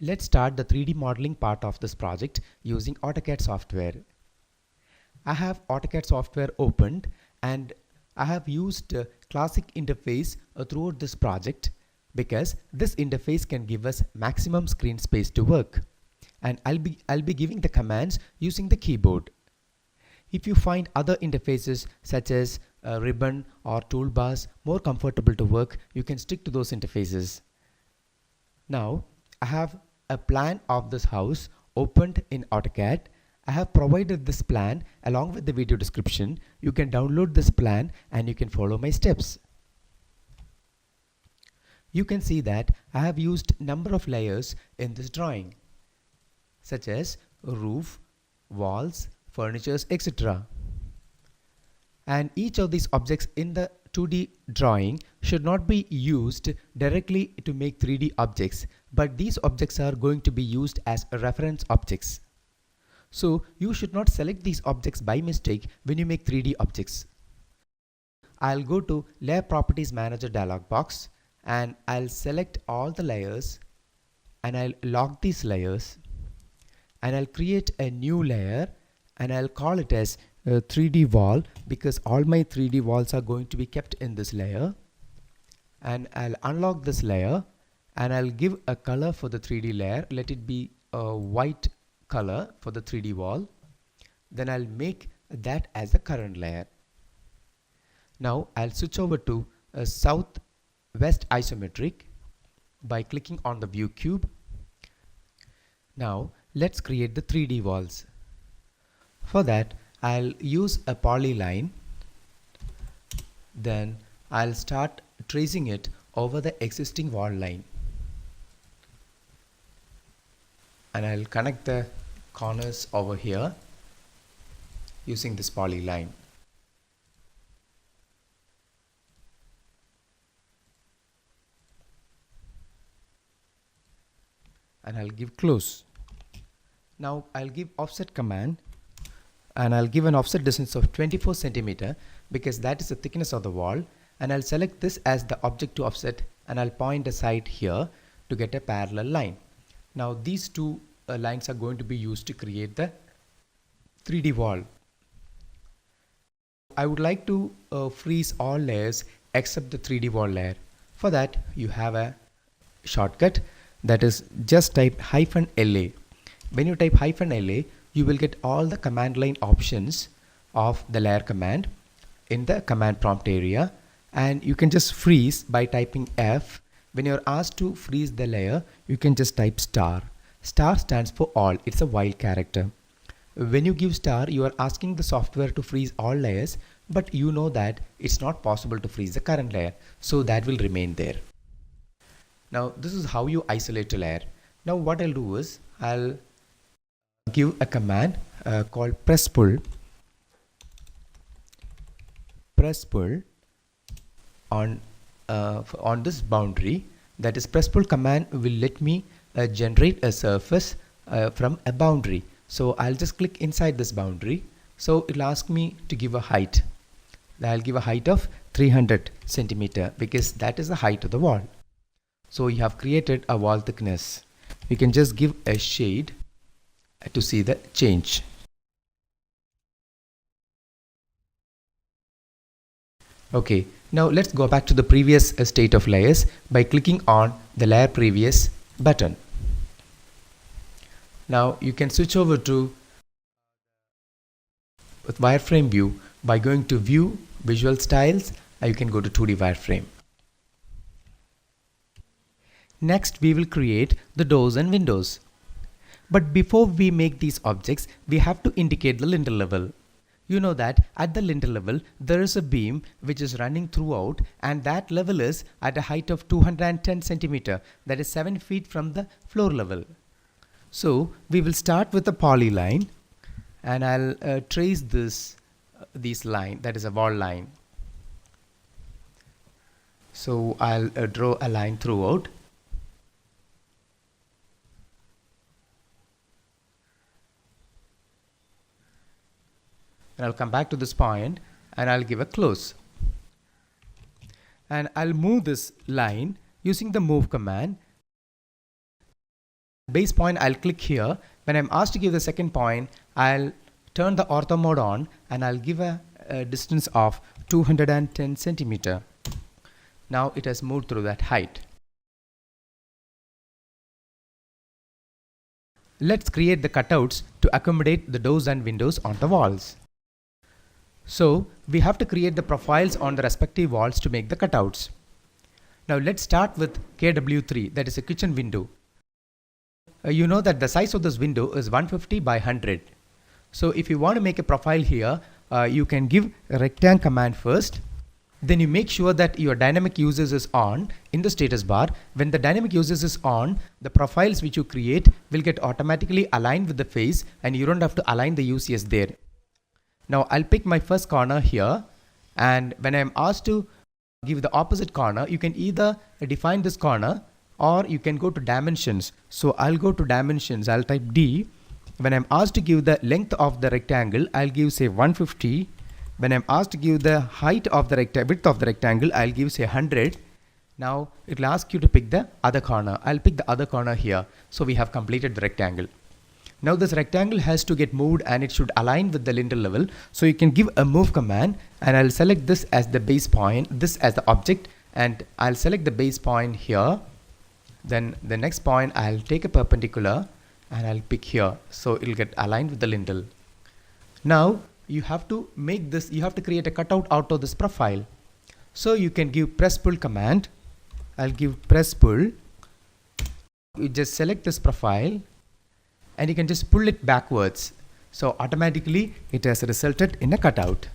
Let's start the 3D modeling part of this project using AutoCAD software. I have AutoCAD software opened and I have used classic interface throughout this project because this interface can give us maximum screen space to work. And I'll be giving the commands using the keyboard. If you find other interfaces such as ribbon or toolbars more comfortable to work, you can stick to those interfaces. Now I have a plan of this house opened in AutoCAD. I have provided this plan along with the video description. You can download this plan and you can follow my steps. You can see that I have used number of layers in this drawing, such as roof, walls, furnitures, etc. And each of these objects in the 2D drawing should not be used directly to make 3D objects, but these objects are going to be used as reference objects. So you should not select these objects by mistake when you make 3D objects. I'll go to Layer Properties Manager dialog box and I'll select all the layers and I'll lock these layers and I'll create a new layer and I'll call it as 3D wall because all my 3D walls are going to be kept in this layer. And I'll unlock this layer and I'll give a color for the 3D layer. Let it be a white color for the 3D wall. Then I'll make that as the current layer. Now I'll switch over to a southwest isometric by clicking on the view cube. Now let's create the 3D walls. For that I'll use a polyline, then I'll start tracing it over the existing wall line and I'll connect the corners over here using this polyline. And I'll give close. Now I'll give offset command and I'll give an offset distance of 24 centimeter because that is the thickness of the wall, and I'll select this as the object to offset and I'll point aside here to get a parallel line. Now these two lines are going to be used to create the 3D wall. I would like to freeze all layers except the 3D wall layer. For that you have a shortcut, that is just type -LA. When you type -LA, you will get all the command line options of the layer command in the command prompt area, and you can just freeze by typing F. When you're asked to freeze the layer, you can just type star. Star stands for all, it's a while character. When you give star, you are asking the software to freeze all layers, but you know that it's not possible to freeze the current layer, so that will remain there. Now this is how you isolate a layer. Now what I'll do is I'll give a command called press pull on this boundary. That is, press pull command will let me generate a surface from a boundary. So I'll just click inside this boundary. So it'll ask me to give a height. I'll give a height of 300 centimeter because that is the height of the wall. So you have created a wall thickness. You can just give a shade to see the change. Okay, now let's go back to the previous state of layers by clicking on the layer previous button. Now you can switch over to wireframe view by going to view, visual styles, and you can go to 2D wireframe. Next we will create the doors and windows. But before we make these objects, we have to indicate the lintel level. You know that at the lintel level there is a beam which is running throughout, and that level is at a height of 210 centimeter, that is 7 feet from the floor level. So we will start with a polyline and I'll trace this line, that is a wall line. So I'll draw a line throughout. And I'll come back to this point and I'll give a close. And I'll move this line using the move command. base point, I'll click here. When I'm asked to give the second point, I'll turn the ortho mode on and I'll give a distance of 210 centimeter. Now it has moved through that height. Let's create the cutouts to accommodate the doors and windows on the walls. So we have to create the profiles on the respective walls to make the cutouts. Now let's start with KW3, that is a kitchen window. You know that the size of this window is 150 by 100. So if you want to make a profile here, you can give a rectangle command first. Then you make sure that your dynamic users is on in the status bar. When the dynamic users is on, the profiles which you create will get automatically aligned with the face and you don't have to align the UCS there. Now I'll pick my first corner here, and when I'm asked to give the opposite corner, you can either define this corner or you can go to dimensions. So I'll go to dimensions, I'll type D. When I'm asked to give the length of the rectangle, I'll give say 150. When I'm asked to give the height of the width of the rectangle, I'll give say 100. Now it will ask you to pick the other corner. I'll pick the other corner here. So we have completed the rectangle. Now this rectangle has to get moved and it should align with the lintel level. So you can give a move command and I'll select this as the base point, this as the object, and I'll select the base point here. Then the next point I'll take a perpendicular and I'll pick here. So it'll get aligned with the lintel. Now you have to make this, you have to create a cutout out of this profile. So you can give press pull command. I'll give press pull. You just select this profile and you can just pull it backwards. So automatically it has resulted in a cutout.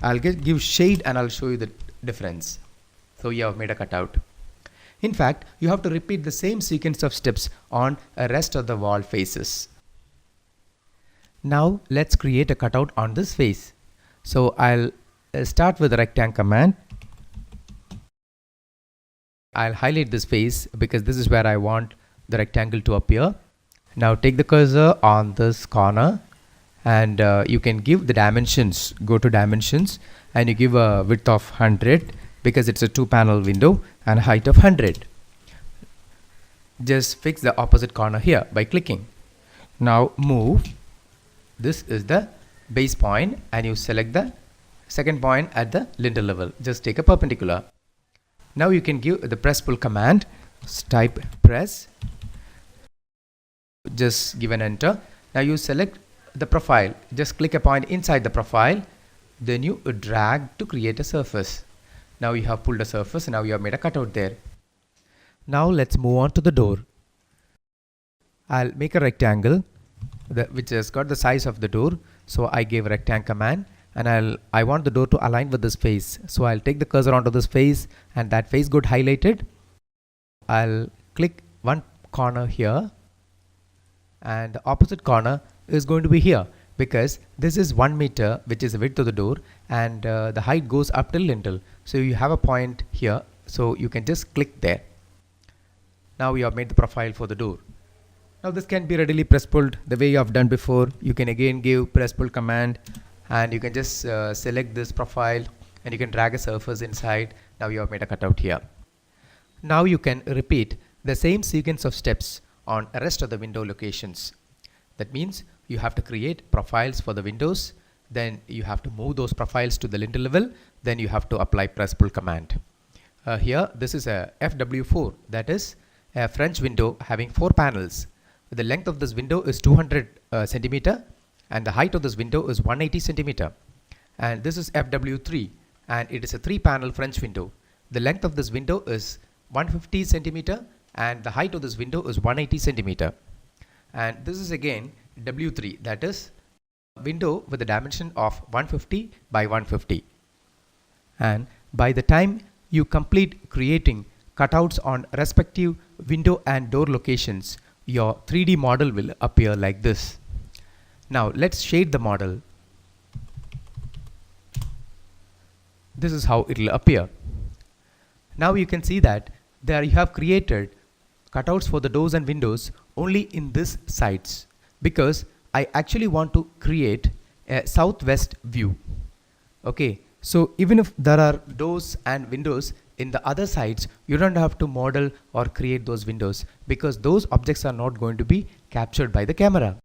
I'll give shade and I'll show you the difference. So you have made a cutout. In fact, you have to repeat the same sequence of steps on a rest of the wall faces. Now let's create a cutout on this face. So I'll start with the rectangle command. I'll highlight this face because this is where I want the rectangle to appear. Now take the cursor on this corner and you can give the dimensions. Go to dimensions and you give a width of 100 because it's a 2-panel window and height of 100. Just fix the opposite corner here by clicking. Now move. This is the base point and you select the second point at the lintel level. Just take a perpendicular. Now you can give the press pull command. Type press. Just give an enter. Now you select the profile. Just click a point inside the profile. Then you drag to create a surface. Now you have pulled a surface. Now you have made a cutout there. Now let's move on to the door. I'll make a rectangle which has got the size of the door. So I gave rectangle command and I want the door to align with this face. So I'll take the cursor onto this face and that face got highlighted. I'll click one corner here and the opposite corner is going to be here because this is 1 meter, which is the width of the door, and the height goes up till lintel. So you have a point here, so you can just click there. Now you have made the profile for the door. Now this can be readily press pulled the way you have done before. You can again give press pull command and you can just select this profile and you can drag a surface inside. Now you have made a cutout here. Now you can repeat the same sequence of steps on the rest of the window locations. That means you have to create profiles for the windows, then you have to move those profiles to the lintel level, then you have to apply press pull command. Here this is a FW4, that is a French window having 4 panels. The length of this window is 200 centimeter and the height of this window is 180 centimeter. And this is FW3 and it is a 3-panel French window. The length of this window is 150 centimeter and the height of this window is 180 centimeter. And this is again W3, that is window with a dimension of 150 by 150. And by the time you complete creating cutouts on respective window and door locations, your 3D model will appear like this. Now let's shade the model. This is how it will appear. Now you can see that there you have created cutouts for the doors and windows only in this sides because I actually want to create a southwest view. Okay, so even if there are doors and windows in the other sides, you don't have to model or create those windows because those objects are not going to be captured by the camera.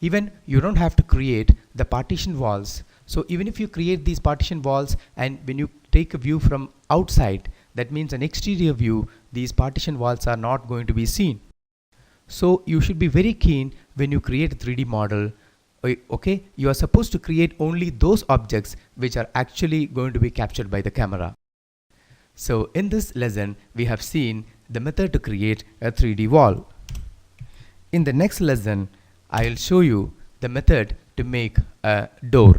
Even you don't have to create the partition walls. So even if you create these partition walls and when you take a view from outside, that means an exterior view, these partition walls are not going to be seen. So you should be very keen when you create a 3D model. Okay, you are supposed to create only those objects which are actually going to be captured by the camera. So in this lesson, we have seen the method to create a 3D wall. In the next lesson, I'll show you the method to make a door.